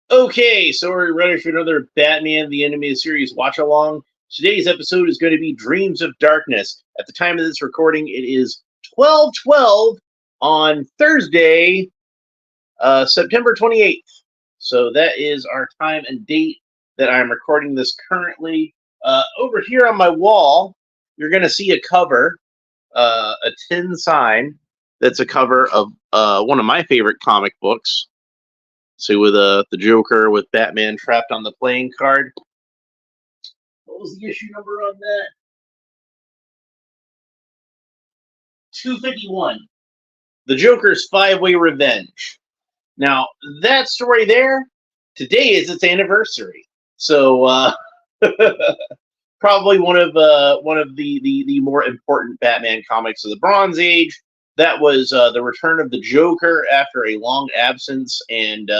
Okay, so we're ready for another Batman the Animated Series watch along. Today's episode is going to be Dreams of Darkness. At the time of this recording, it is 12/12 on Thursday, September 28th. So that is our time and date that I'm recording this currently. Over here on my wall, you're going to see a cover, a tin sign that's a cover of one of my favorite comic books. So with the Joker with Batman trapped on the playing card. What was the issue number on that? 251. The Joker's Five-Way Revenge. Now that story there, today is its anniversary. So probably one of the more important Batman comics of the Bronze Age. That was the return of the Joker after a long absence, and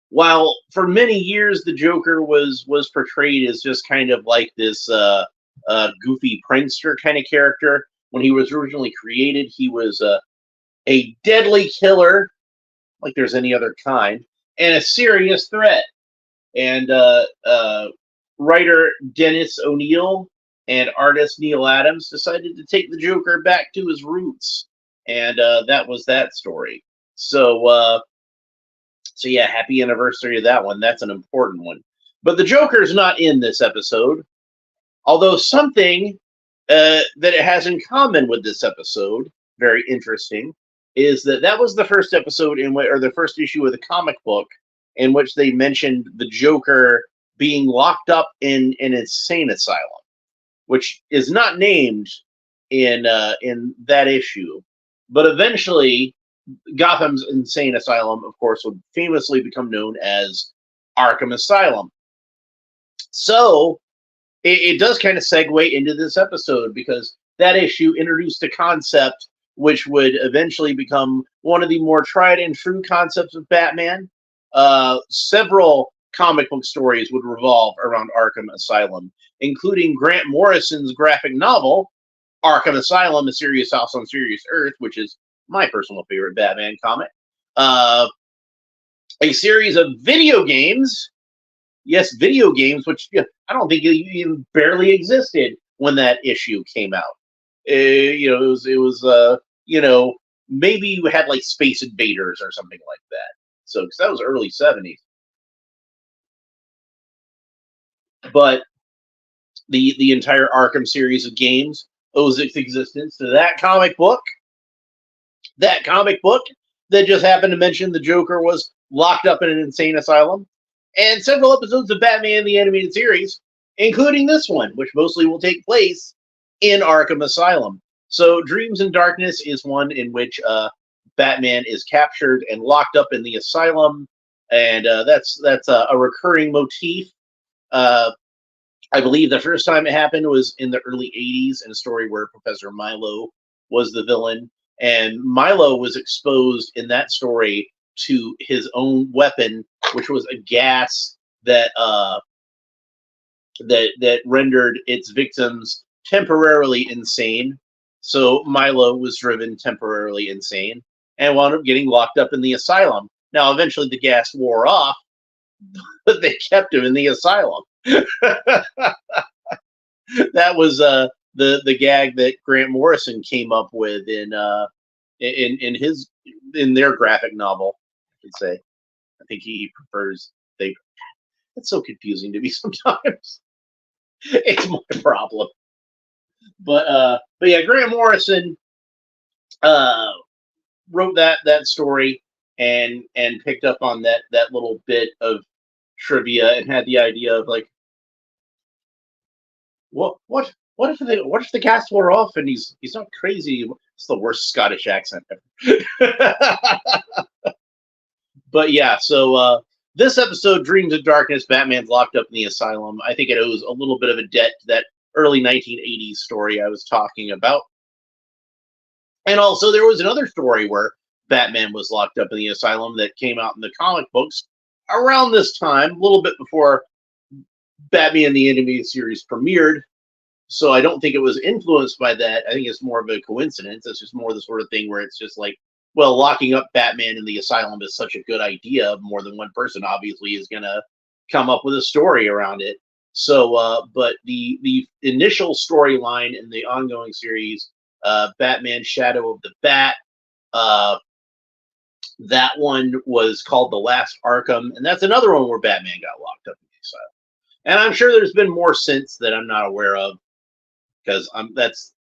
while for many years the Joker was portrayed as just kind of like this goofy prankster kind of character, when he was originally created, he was a deadly killer, like there's any other kind, and a serious threat. And writer Dennis O'Neil and artist Neil Adams decided to take the Joker back to his roots, and that was that story. So so yeah, happy anniversary of that one. That's an important one. But the Joker's not in this episode, although something that it has in common with this episode, very interesting, is that that was the first episode in which, or the first issue of the comic book in which they mentioned the Joker being locked up in an insane asylum, which is not named in that issue. But eventually, Gotham's insane asylum, of course, would famously become known as Arkham Asylum. So it does kind of segue into this episode because that issue introduced a concept which would eventually become one of the more tried and true concepts of Batman. Several comic book stories would revolve around Arkham Asylum, including Grant Morrison's graphic novel, Arkham Asylum, A Serious House on Serious Earth, which is my personal favorite Batman comic. A series of video games. Yes, video games, which I don't think even barely existed when that issue came out. It was maybe you had like Space Invaders or something like that. So, because that was early 70s. But the entire Arkham series of games owes its existence to that comic book. That comic book that just happened to mention the Joker was locked up in an insane asylum, and several episodes of Batman the Animated Series, including this one, which mostly will take place in Arkham Asylum. So, Dreams in Darkness is one in which Batman is captured and locked up in the asylum, and that's a recurring motif. Uh, I believe the first time it happened was in the early 80s in a story where Professor Milo was the villain. And Milo was exposed in that story to his own weapon, which was a gas that rendered its victims temporarily insane. So Milo was driven temporarily insane and wound up getting locked up in the asylum. Now, eventually, the gas wore off, but they kept him in the asylum. That was the gag that Grant Morrison came up with in their graphic novel. I should say. I think he prefers they. It's so confusing to me sometimes. It's my problem. But yeah, Grant Morrison uh, wrote that story and picked up on that little bit of trivia and had the idea of like, what if the gas wore off and he's not crazy? It's the worst Scottish accent ever. But yeah, so this episode, Dreams of Darkness, Batman's locked up in the asylum. I think it owes a little bit of a debt to that early 1980s story I was talking about. And also, there was another story where Batman was locked up in the asylum that came out in the comic books around this time, a little bit before Batman the Animated Series premiered. So I don't think it was influenced by that. I think it's more of a coincidence. It's just more the sort of thing where it's just like well, locking up Batman in the asylum is such a good idea. More than one person obviously is going to come up with a story around it. So, but the initial storyline in the ongoing series, Batman: Shadow of the Bat, uh, that one was called The Last Arkham, and that's another one where Batman got locked up in the asylum. And I'm sure there's been more since that I'm not aware of, because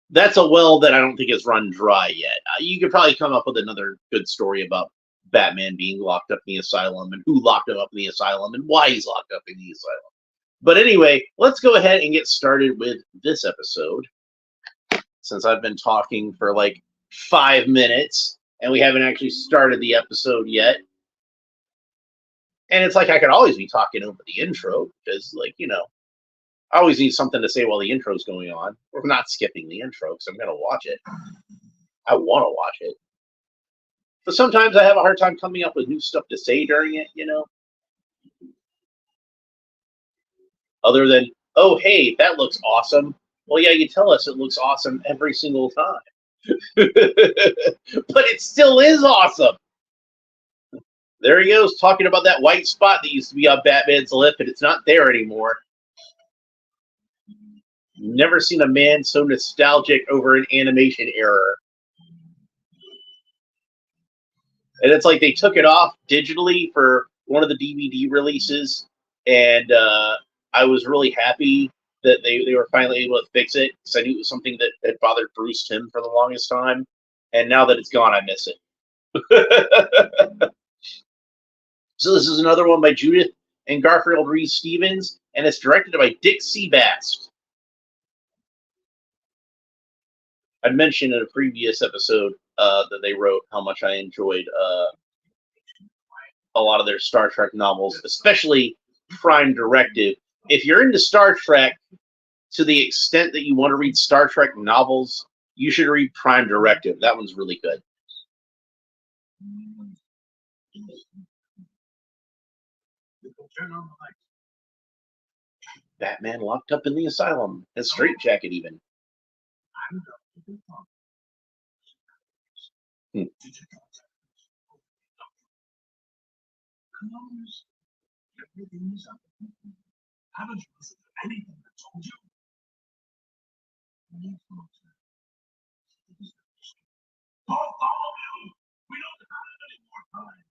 that's a well that I don't think is run dry yet. You could probably come up with another good story about Batman being locked up in the asylum and who locked him up in the asylum and why he's locked up in the asylum. But anyway, let's go ahead and get started with this episode, since I've been talking for like 5 minutes and we haven't actually started the episode yet. And it's like I could always be talking over the intro because, like, I always need something to say while the intro's going on. We're not skipping the intro because I'm going to watch it. I want to watch it. But sometimes I have a hard time coming up with new stuff to say during it, Other than, oh, hey, that looks awesome. Well, yeah, you tell us it looks awesome every single time. But it still is awesome. There he goes, talking about that white spot that used to be on Batman's lip, and it's not there anymore. Never seen a man so nostalgic over an animation error. And it's like they took it off digitally for one of the DVD releases, and I was really happy that they were finally able to fix it, because I knew it was something that had bothered Bruce Timm for the longest time, and now that it's gone, I miss it. So this is another one by Judith and Garfield Reese-Stevens, and it's directed by Dick Seabass. I mentioned in a previous episode that they wrote how much I enjoyed a lot of their Star Trek novels, especially Prime Directive. If you're into Star Trek to the extent that you want to read Star Trek novels, you should read Prime Directive. That one's really good. Batman locked up in the asylum. A straitjacket, even. Haven't you listened to anything I told you? Don't follow you! We don't have any more time.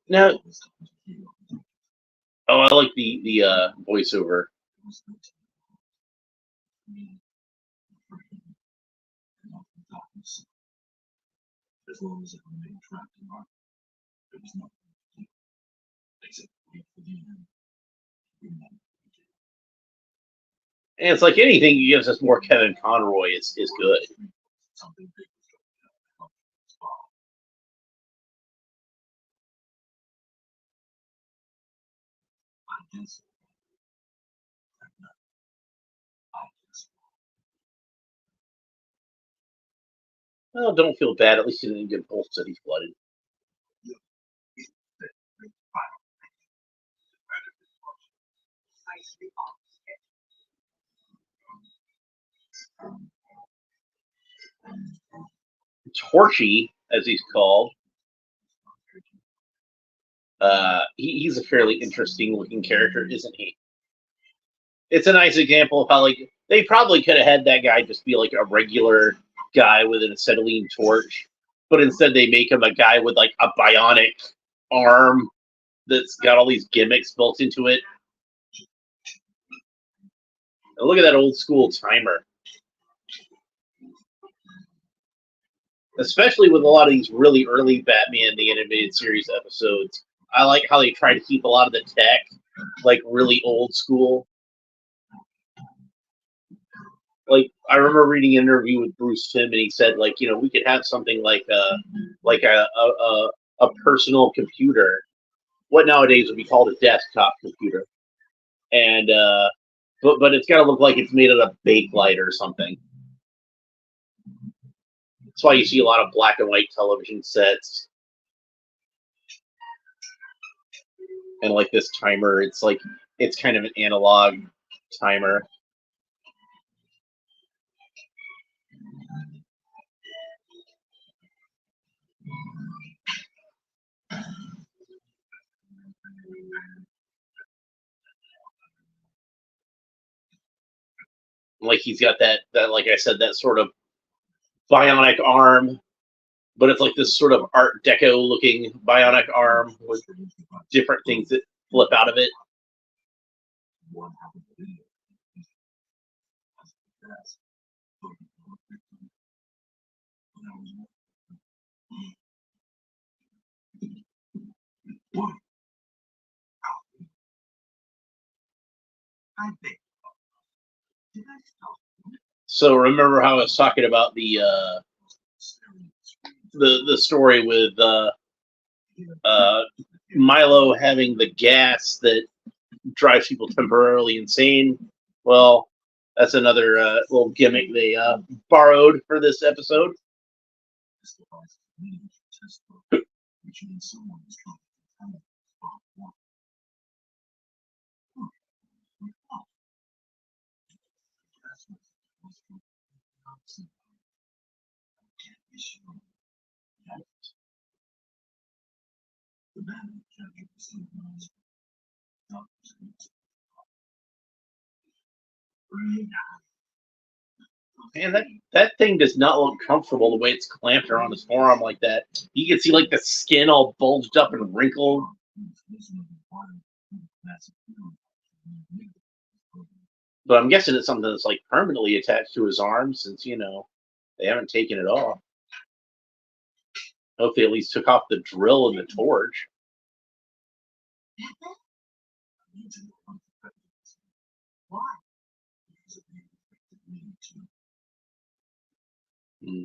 Now, oh, I like the voiceover. As long as it remained trapped in our, there was nothing to do except wait for the end. And it's like anything that gives us more Kevin Conroy is good. Something big was going to happen. I guess. Well, don't feel bad. At least you didn't get both cities flooded. Torchy, as he's called, he's a fairly interesting looking character, isn't he? It's a nice example of how, like, they probably could have had that guy just be like a regular guy with an acetylene torch, but instead they make him a guy with like a bionic arm that's got all these gimmicks built into it. And look at that old school timer. Especially with a lot of these really early Batman the Animated Series episodes, I like how they try to keep a lot of the tech like really old school. Like, I remember reading an interview with Bruce Timm, and he said, like, we could have something like a personal computer, what nowadays would be called a desktop computer, and but it's got to look like it's made out of Bakelite or something. That's why you see a lot of black and white television sets. And like this timer, it's like It's kind of an analog timer. Like he's got that like I said, that sort of bionic arm, but it's like this sort of Art Deco looking bionic arm with different things that flip out of it. So remember how I was talking about the story with uh, Milo having the gas that drives people temporarily insane? Well, that's another little gimmick they borrowed for this episode. Man, that thing does not look comfortable the way it's clamped around his forearm like that. You can see like the skin all bulged up and wrinkled. But I'm guessing it's something that's like permanently attached to his arm since, they haven't taken it off. I hope they at least took off the drill and the torch. Hmm.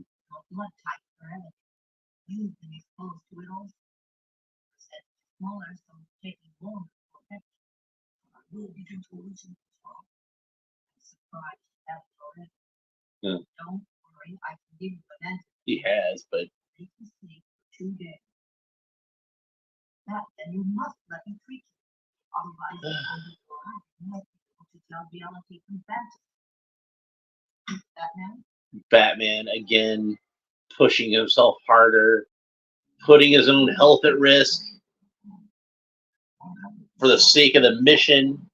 Yeah. He has, but Batman again pushing himself harder, putting his own health at risk for the sake of the mission.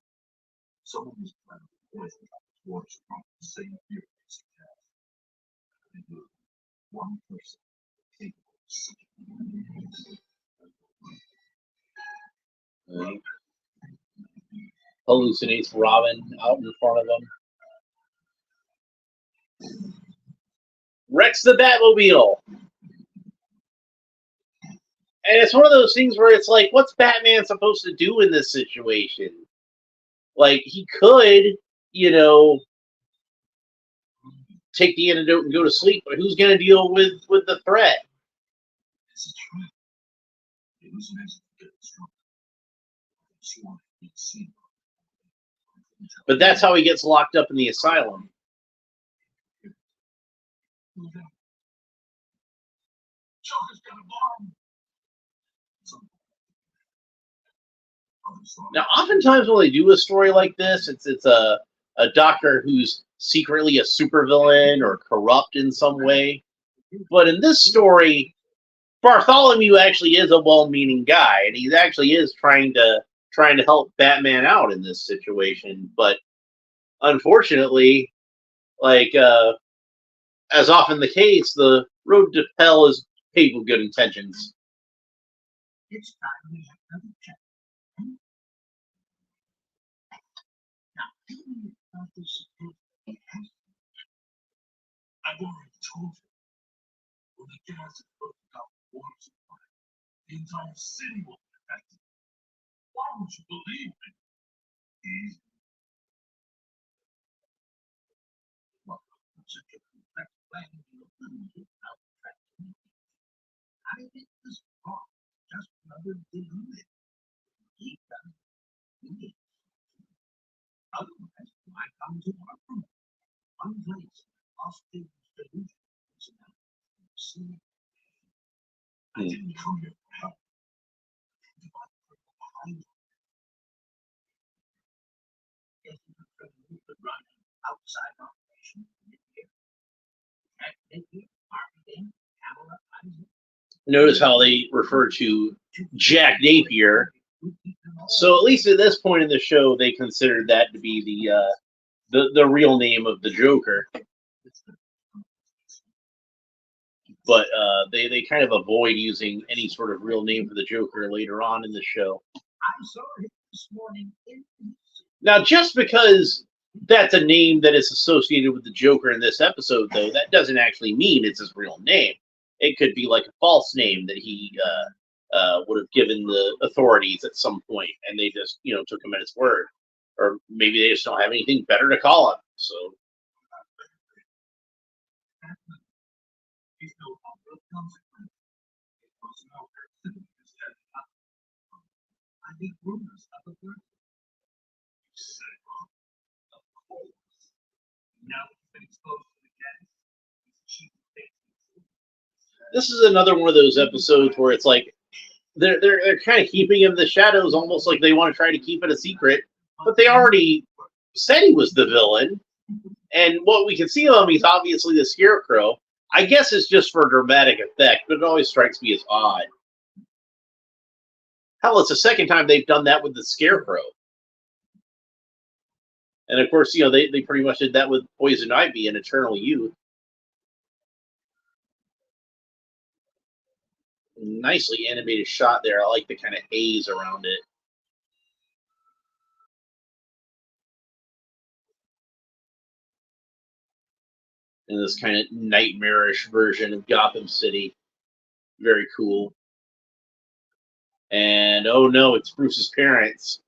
Hallucinates Robin out in front of him. Wrecks the Batmobile. And it's one of those things where it's like, what's Batman supposed to do in this situation? Like, he could, you know, take the antidote and go to sleep, but who's going to deal with the threat? But that's how he gets locked up in the asylum. Now, oftentimes when they do a story like this, it's a doctor who's secretly a supervillain or corrupt in some way. But in this story, Bartholomew actually is a well-meaning guy, and he actually is trying to help Batman out in this situation. But unfortunately, like as often the case, the road to hell is paved with good intentions. Notice how they refer to Jack Napier. So at least at this point in the show, they considered that to be the real name of the Joker. But they kind of avoid using any sort of real name for the Joker later on in the show. Now, just because that's a name that is associated with the Joker in this episode, though, that doesn't actually mean it's his real name. It could be like a false name that he would have given the authorities at some point, and they just took him at his word, or maybe they just don't have anything better to call him. So. This is another one of those episodes where it's like they're kind of keeping him in the shadows, almost like they want to try to keep it a secret, but they already said he was the villain, and what we can see of him, he's obviously the Scarecrow. I guess it's just for dramatic effect, but it always strikes me as odd. Hell, it's the second time they've done that with the Scarecrow. And of course, they pretty much did that with Poison Ivy and Eternal Youth. Nicely animated shot there. I like the kind of haze around it. And this kind of nightmarish version of Gotham City. Very cool. And oh no, it's Bruce's parents.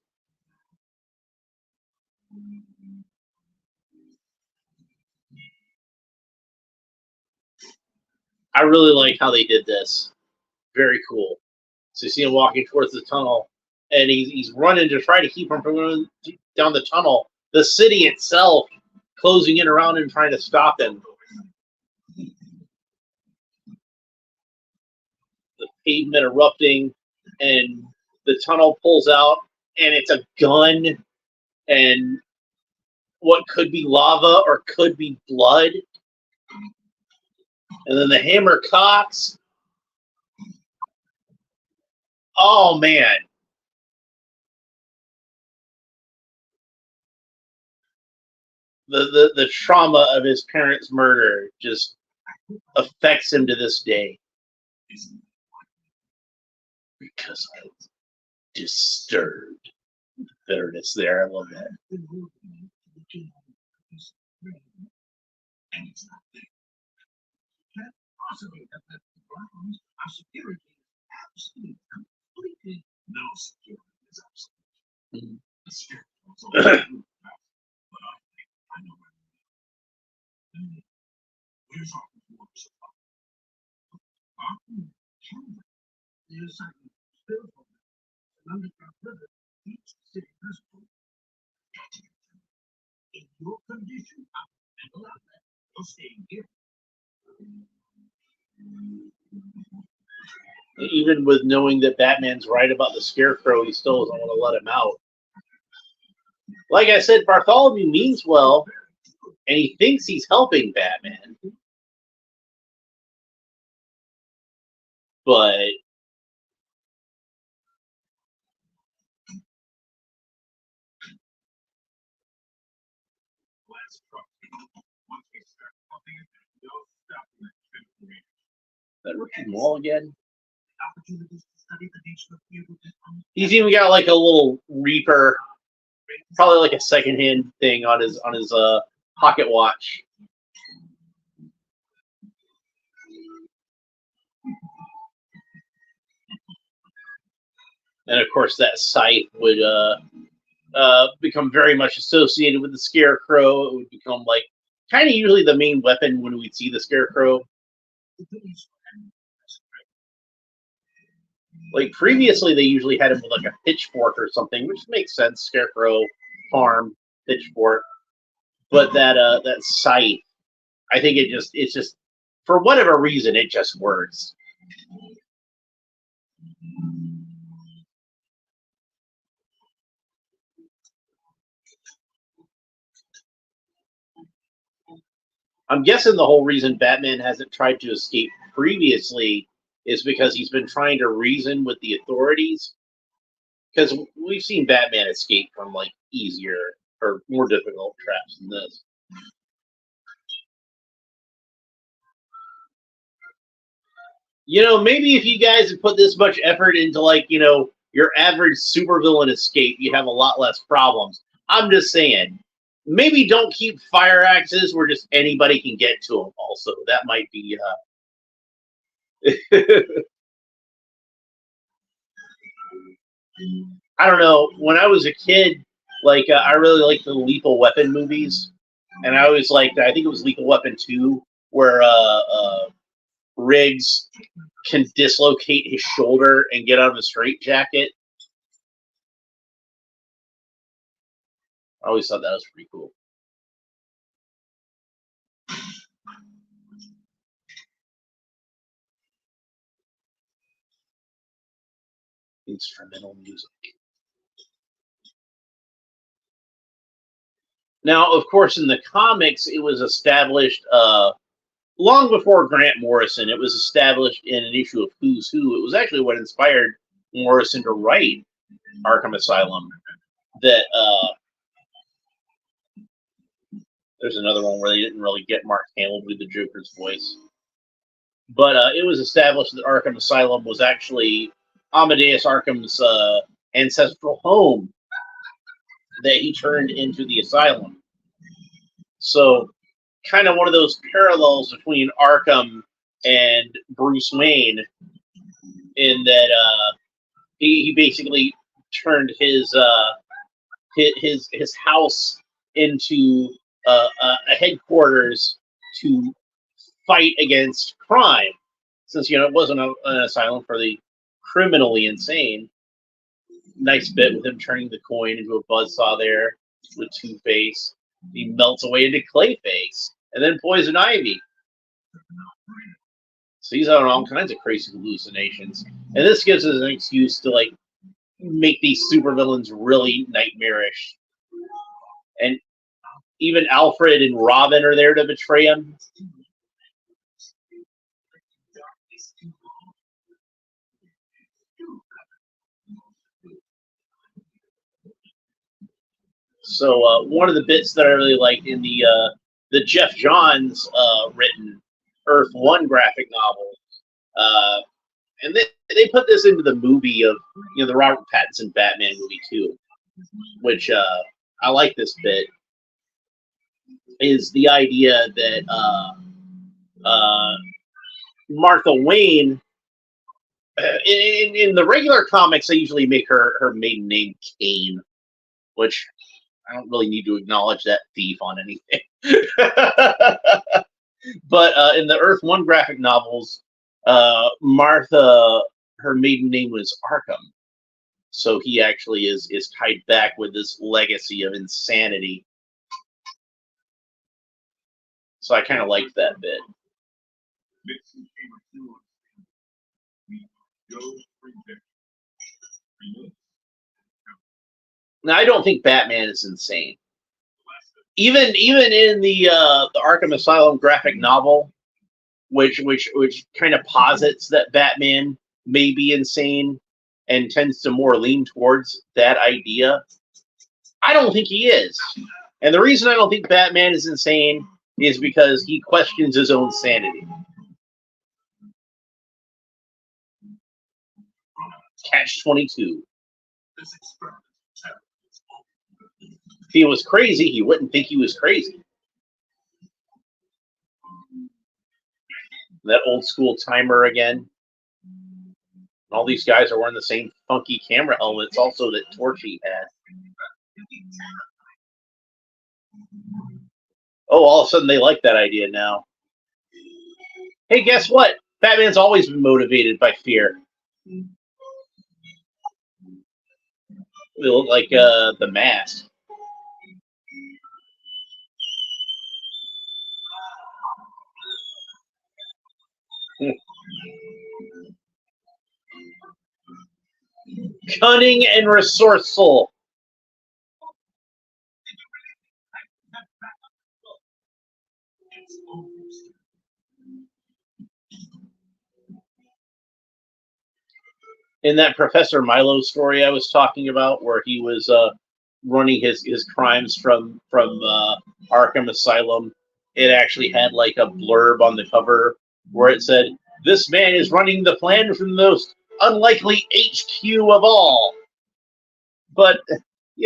I really like how they did this. Very cool. So you see him walking towards the tunnel, and he's running to try to keep him from going down the tunnel. The city itself closing in around him, trying to stop him. The pavement erupting, and the tunnel pulls out, and it's a gun, and what could be lava or could be blood. And then the hammer cocks. Oh, man. The trauma of his parents' murder just affects him to this day. Because I was disturbed. Bitterness there. I love that. Even with knowing that Batman's right about the Scarecrow, he still doesn't want to let him out. Like I said, Bartholomew means well, and he thinks he's helping Batman. But that Richard Mall again? He's even got like a little Reaper, probably like a secondhand thing on his pocket watch. And of course, that scythe would become very much associated with the Scarecrow. It would become like kind of usually the main weapon when we'd see the Scarecrow. Like previously, they usually had him with like a pitchfork or something, which makes sense. Scarecrow, farm, pitchfork. But that scythe, I think it's just for whatever reason it just works. I'm guessing the whole reason Batman hasn't tried to escape previously is because he's been trying to reason with the authorities. Because we've seen Batman escape from like easier or more difficult traps than this. Maybe if you guys had put this much effort into like, your average supervillain escape, you'd have a lot less problems. I'm just saying, maybe don't keep fire axes where just anybody can get to them. Also, that might be. I don't know. When I was a kid, like I really liked the Lethal Weapon movies, and I always liked. I think it was Lethal Weapon 2, where Riggs can dislocate his shoulder and get out of a straitjacket. I always thought that was pretty cool. Instrumental music. Now, of course, in the comics, it was established long before Grant Morrison. It was established in an issue of Who's Who. It was actually what inspired Morrison to write Arkham Asylum. That there's another one where they didn't really get Mark Hamill to do the Joker's voice. But it was established that Arkham Asylum was actually Amadeus Arkham's ancestral home that he turned into the asylum. So, kind of one of those parallels between Arkham and Bruce Wayne, in that he basically turned his house into a headquarters to fight against crime, since it wasn't an asylum for the criminally insane. Nice bit with him turning the coin into a buzzsaw there with Two-Face. He melts away into Clayface, and then Poison Ivy. So he's having all kinds of crazy hallucinations, and this gives us an excuse to like make these supervillains really nightmarish. And even Alfred and Robin are there to betray him. So one of the bits that I really liked in the Jeff Johns written Earth One graphic novel, and they put this into the movie of the Robert Pattinson Batman movie too, which I like this bit, is the idea that Martha Wayne. In the regular comics, they usually make her maiden name Kane, which I don't really need to acknowledge that thief on anything. But in the Earth One graphic novels, Martha, her maiden name was Arkham, so he actually is tied back with this legacy of insanity. So I kind of liked that bit. Now I don't think Batman is insane. Even in the Arkham Asylum graphic novel, which kind of posits that Batman may be insane and tends to more lean towards that idea, I don't think he is. And the reason I don't think Batman is insane is because he questions his own sanity. Catch-22. If he was crazy, he wouldn't think he was crazy. That old school timer again. All these guys are wearing the same funky camera helmets, also that Torchy had. Oh, all of a sudden they like that idea now. Hey, guess what? Batman's always been motivated by fear. They look like the Mask. Cunning and resourceful. In that Professor Milo story I was talking about, where he was running his crimes from Arkham Asylum, it actually had like a blurb on the cover where it said, "This man is running the plan from the most unlikely HQ of all." But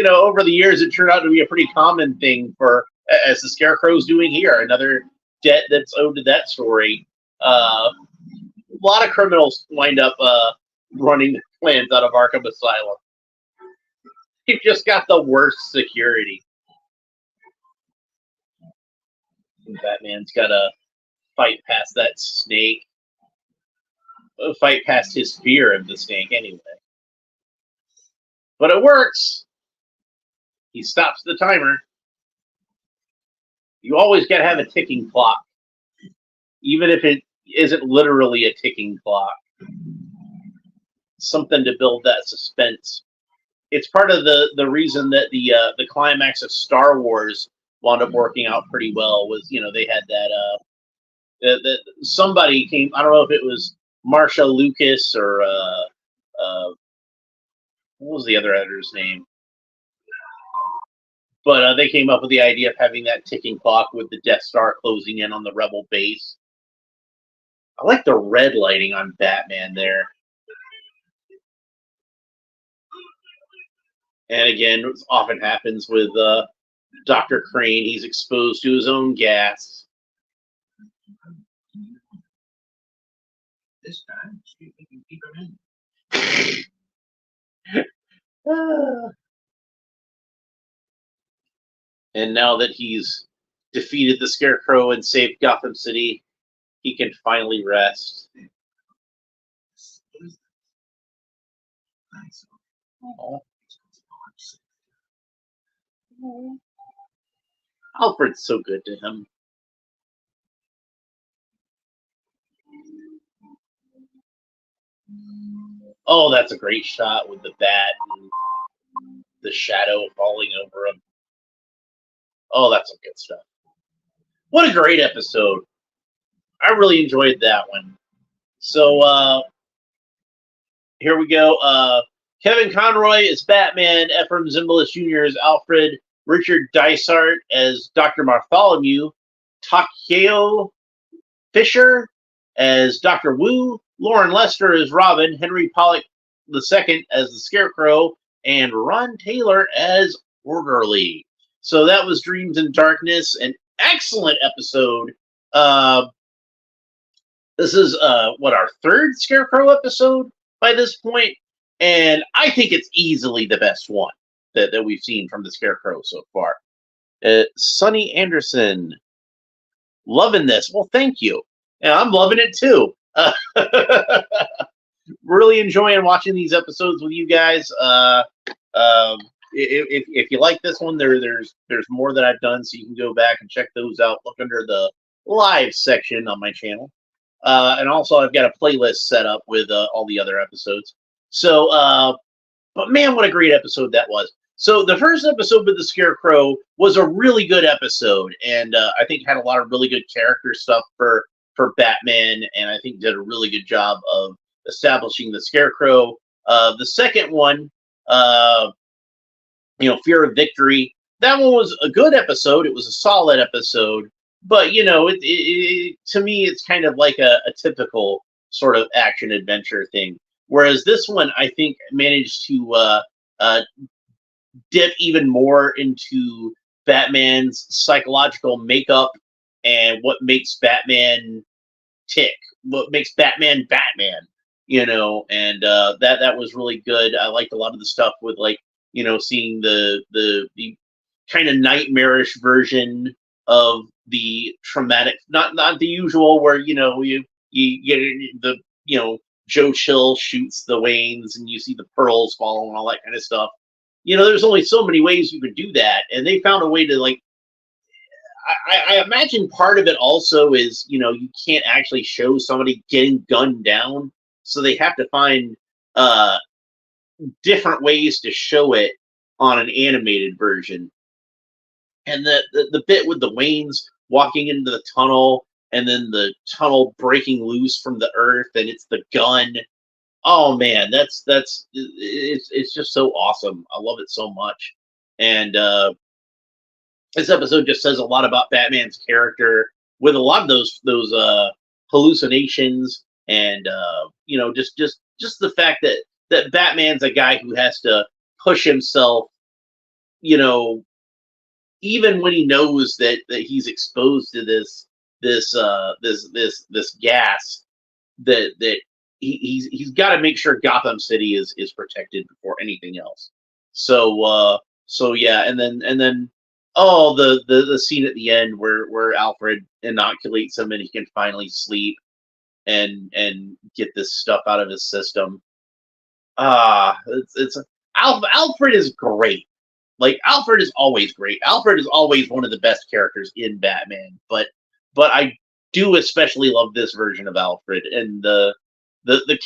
over the years, it turned out to be a pretty common thing for, as the Scarecrow's doing here, another debt that's owed to that story. A lot of criminals wind up running plans out of Arkham Asylum. You've just got the worst security. And Batman's got to fight past that snake. Fight past his fear of the snake anyway. But it works. He stops the timer. You always got to have a ticking clock, even if it isn't literally a ticking clock. Something to build that suspense. It's part of the reason that the climax of Star Wars wound up working out pretty well. Was they had that somebody came. I don't know if it was Marsha Lucas or what was the other editor's name? But they came up with the idea of having that ticking clock with the Death Star closing in on the Rebel base. I like the red lighting on Batman there. And again, it often happens with Dr. Crane. He's exposed to his own gas. This time, see if we can keep him in. And now that he's defeated the Scarecrow and saved Gotham City, he can finally rest. Oh. Alfred's so good to him. Oh, that's a great shot with the bat and the shadow falling over him. Oh, that's some good stuff. What a great episode. I really enjoyed that one. So here we go. Kevin Conroy as Batman, Ephraim Zimbalist Jr. as Alfred, Richard Dysart as Dr. Bartholomew, Takeo Fisher as Dr. Wu, Lauren Lester as Robin, Henry Pollock II as the Scarecrow, and Ron Taylor as Orderly. So that was Dreams in Darkness, an excellent episode. This is our third Scarecrow episode by this point, and I think it's easily the best one that we've seen from the Scarecrow so far. Sonny Anderson, loving this. Well, thank you. Yeah, I'm loving it too. Really enjoying watching these episodes with you guys. If you like this one, there's more that I've done, so you can go back and check those out. Look under the live section on my channel. And also, I've got a playlist set up with all the other episodes. So, but man, what a great episode that was. So the first episode with the Scarecrow was a really good episode, and I think had a lot of really good character stuff for Batman, and I think did a really good job of establishing the Scarecrow. The second one, Fear of Victory, that one was a good episode. It was a solid episode, but to me, it's kind of like a typical sort of action adventure thing. Whereas this one, I think, managed to dip even more into Batman's psychological makeup and what makes Batman tick, what makes Batman Batman, and that was really good. I liked a lot of the stuff with seeing the kind of nightmarish version of the traumatic, not the usual where you get the Joe Chill shoots the Waynes and you see the pearls fall and all that kind of stuff. There's only so many ways you could do that, and they found a way to I imagine part of it also is you can't actually show somebody getting gunned down, so they have to find different ways to show it on an animated version. And the bit with the Waynes walking into the tunnel and then the tunnel breaking loose from the earth and it's the gun. Oh man, that's it's just so awesome. I love it so much. And this episode just says a lot about Batman's character with a lot of those hallucinations and just the fact that Batman's a guy who has to push himself, you know, even when he knows that he's exposed to this gas that he's got to make sure Gotham City is protected before anything else. So so yeah, and then oh the scene at the end where Alfred inoculates him and he can finally sleep and get this stuff out of his system. It's Alfred is great. Like Alfred is always great. Alfred is always one of the best characters in Batman, but I do especially love this version of Alfred and the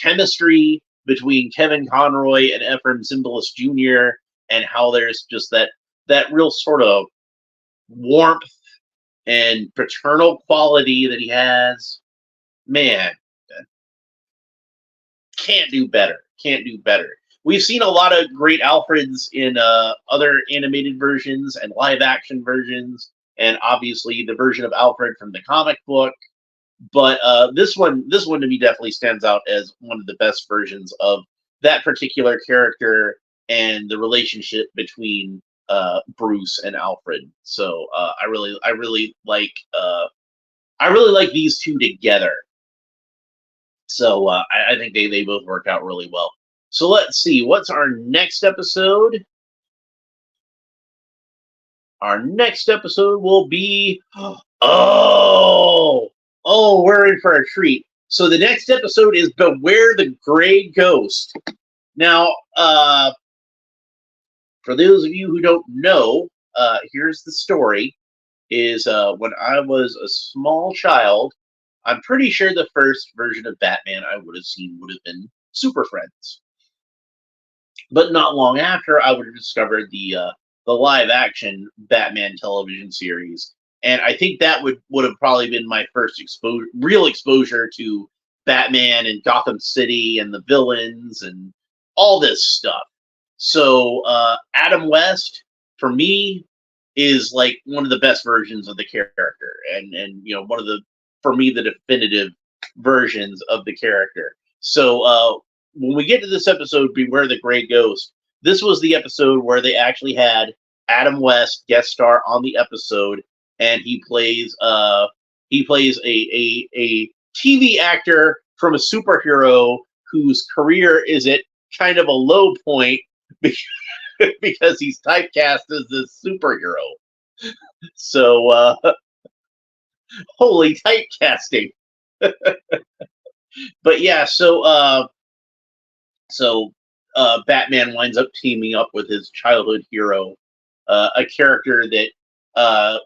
chemistry between Kevin Conroy and Ephraim Zimbalist Jr. and how there's just that real sort of warmth and paternal quality that he has. Man, can't do better. Can't do better. We've seen a lot of great Alfreds in other animated versions and live action versions, and obviously the version of Alfred from the comic book. But this one to me definitely stands out as one of the best versions of that particular character and the relationship between Bruce and Alfred. So I really like these two together. So I think they both work out really well. So let's see, what's our next episode? Our next episode will be oh we're in for a treat. So the next episode is Beware the Gray Ghost. Now, for those of you who don't know, here's the story. Is when I was a small child, I'm pretty sure the first version of Batman I would have seen would have been Super Friends. But not long after, I would have discovered the live action Batman television series, and I think that would have probably been my first real exposure to Batman and Gotham City and the villains and all this stuff. So Adam West, for me, is like one of the best versions of the character, and one of the, for me, the definitive versions of the character. So when we get to this episode, Beware the Gray Ghost, this was the episode where they actually had Adam West guest star on the episode, and he plays a TV actor from a superhero whose career is at kind of a low point because he's typecast as this superhero. So holy typecasting. But yeah, so Batman winds up teaming up with his childhood hero, a character that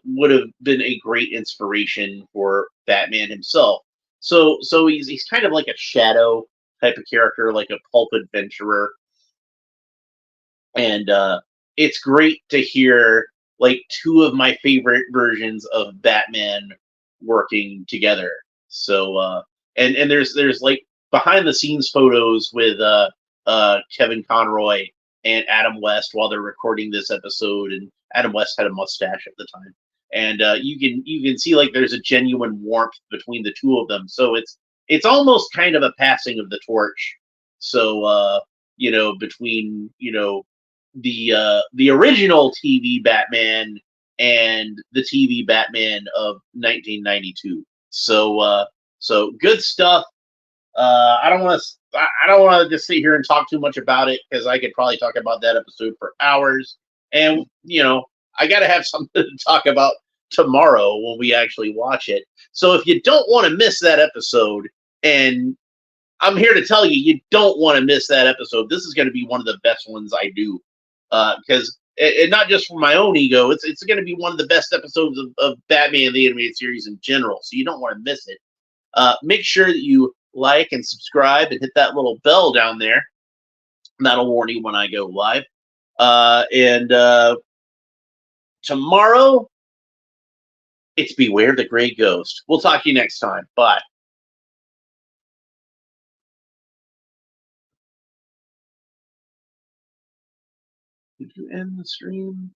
would have been a great inspiration for Batman himself. So he's kind of like a shadow type of character, like a pulp adventurer, and it's great to hear like two of my favorite versions of Batman working together. So and there's like behind the scenes photos with Kevin Conroy and Adam West while they're recording this episode, and Adam West had a mustache at the time, and you can see like there's a genuine warmth between the two of them. So it's almost kind of a passing of the torch. So between the original TV Batman and the TV Batman of 1992. So good stuff. I don't want to. I don't want to just sit here and talk too much about it because I could probably talk about that episode for hours. And I got to have something to talk about tomorrow when we actually watch it. So if you don't want to miss that episode, and I'm here to tell you, you don't want to miss that episode. This is going to be one of the best ones I do, because and not just for my own ego. It's going to be one of the best episodes of Batman the Animated Series in general. So you don't want to miss it. Make sure that you like and subscribe and hit that little bell down there. That'll warn you when I go live. And tomorrow, it's Beware the Gray Ghost. We'll talk to you next time. Bye. Did you end the stream?